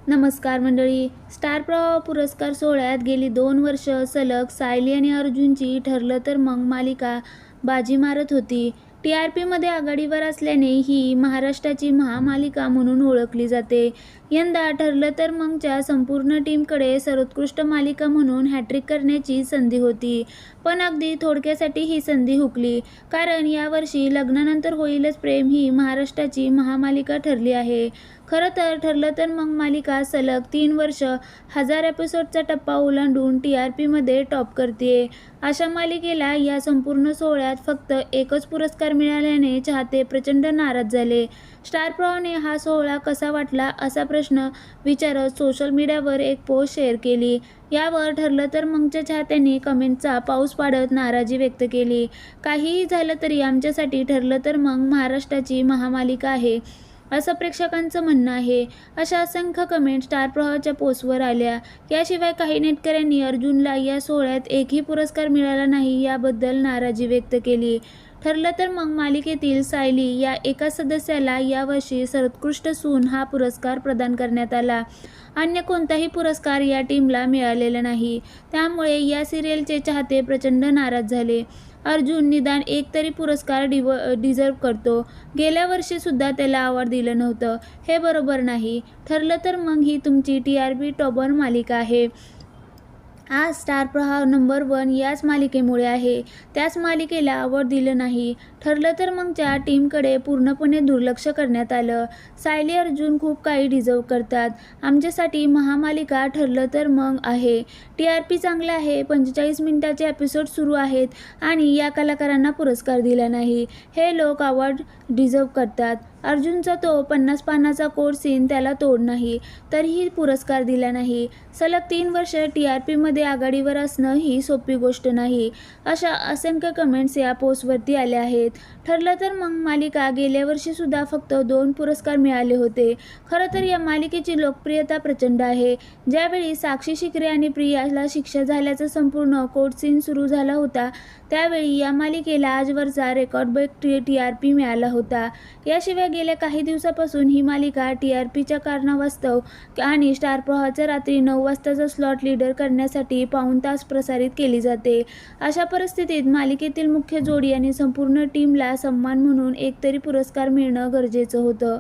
नमस्कार मंडळी. स्टार प्रवाह पुरस्कार सोहळ्यात गेली 2 वर्ष सलग सायली आणि अर्जुनची ठरलं तर मग मालिका बाजी मारत होती. टीआरपीमध्ये आघाडीवर असल्याने ही महाराष्ट्राची महामालिका म्हणून ओळखली जाते. यंदा ठरलं तर मगच्या संपूर्ण टीमकडे सर्वोत्कृष्ट मालिका म्हणून हॅट्रिक करण्याची संधी होती. पण अगदी थोडक्यासाठी ही संधी हुकली. कारण यावर्षी लग्नानंतर होईलच प्रेम ही महाराष्ट्राची महामालिका ठरली आहे. खरं तर ठरलं तर मग मालिका सलग 3 वर्ष 1000 एपिसोडचा टप्पा ओलांडून टीआरपीमध्ये टॉप करतेय. अशा मालिकेला या संपूर्ण सोहळ्यात फक्त एकच पुरस्कार मिळाल्याने चाहते प्रचंड नाराज झाले. स्टार प्रवाहने हा सोहळा कसा वाटला असा प्रश्न विचारत सोशल मीडियावर एक पोस्ट शेअर केली. यावर ठरलं तर मगच्या चाहत्यांनी कमेंटचा पाऊस पाडत नाराजी व्यक्त केली. काहीही झालं तरी आमच्यासाठी ठरलं तर मग महाराष्ट्राची महामालिका आहे असं प्रेक्षकांचं म्हणणं आहे. अशा असंख्य कमेंट स्टार प्रवाहच्या पोस्टवर आल्या. याशिवाय काही नेटकऱ्यांनी अर्जुनला या सोहळ्यात एकही पुरस्कार मिळाला नाही याबद्दल नाराजी व्यक्त केली. ठरलं तर मग मालिकेतील सायली या एका सदस्याला यावर्षी सर्वोत्कृष्ट सून हा पुरस्कार प्रदान करण्यात आला. अन्य कोणताही पुरस्कार या टीमला मिळालेला नाही. त्यामुळे या सिरियलचे चाहते प्रचंड नाराज झाले. अर्जुन निदान एक तरी पुरस्कार डिझर्व करतो. गेल्या वर्षी सुद्धा त्याला अवॉर्ड दिलं नव्हतं. हे बरोबर नाही. ठरलं तर मग ही तुमची टीआरपी टॉपर मालिका आहे. आज स्टार प्रवाह नंबर 1 याच मालिकेमुळे आहे. त्याच मालिकेला अवॉर्ड दिलं नाही. ठरलं तर मगच्या टीमकडे पूर्णपणे दुर्लक्ष करण्यात आलं. सायली अर्जुन खूप काही डिझर्व करतात. आमच्यासाठी महामालिका ठरलं तर मग आहे. टीआरपी चांगला आहे. 45 मिनिटाचे एपिसोड सुरू आहेत आणि या कलाकारांना पुरस्कार दिला नाही. हे लोक अवॉर्ड डिझर्व करतात. अर्जुनचा तो 50 पानाचा कोर्ट सीन त्याला तोड नाही, तरीही पुरस्कार दिला नाही. सलग 3 वर्ष टीआरपीमध्ये आघाडीवर असणं ही सोपी गोष्ट नाही. अशा असंख्य कमेंट्स या पोस्टवरती आल्या आहेत. ठरलं तर मग मालिका गेल्या वर्षी सुद्धा फक्त 2 पुरस्कार मिळाले होते. खरं तर या मालिकेची लोकप्रियता प्रचंड आहे. ज्यावेळी साक्षी शिकरे आणि प्रियाला शिक्षा झाल्याचा संपूर्ण कोर्ट सीन सुरू झाला होता त्यावेळी या मालिकेला आजवरचा रेकॉर्ड ब्रेक टीआरपी मिळाला होता. याशिवाय गेल्या काही दिवसापासून ही मालिका टीआरपीच्या कारणास्तव आणि स्टार प्रवाहाचा रात्री 9 वाजताचा स्लॉट लीडर करण्यासाठी पाऊण तास प्रसारित केली जाते. अशा परिस्थितीत मालिकेतील मुख्य जोडी आणि संपूर्ण टीमला सन्मान म्हणून एकतरी पुरस्कार मिळणं गरजेचं होतं.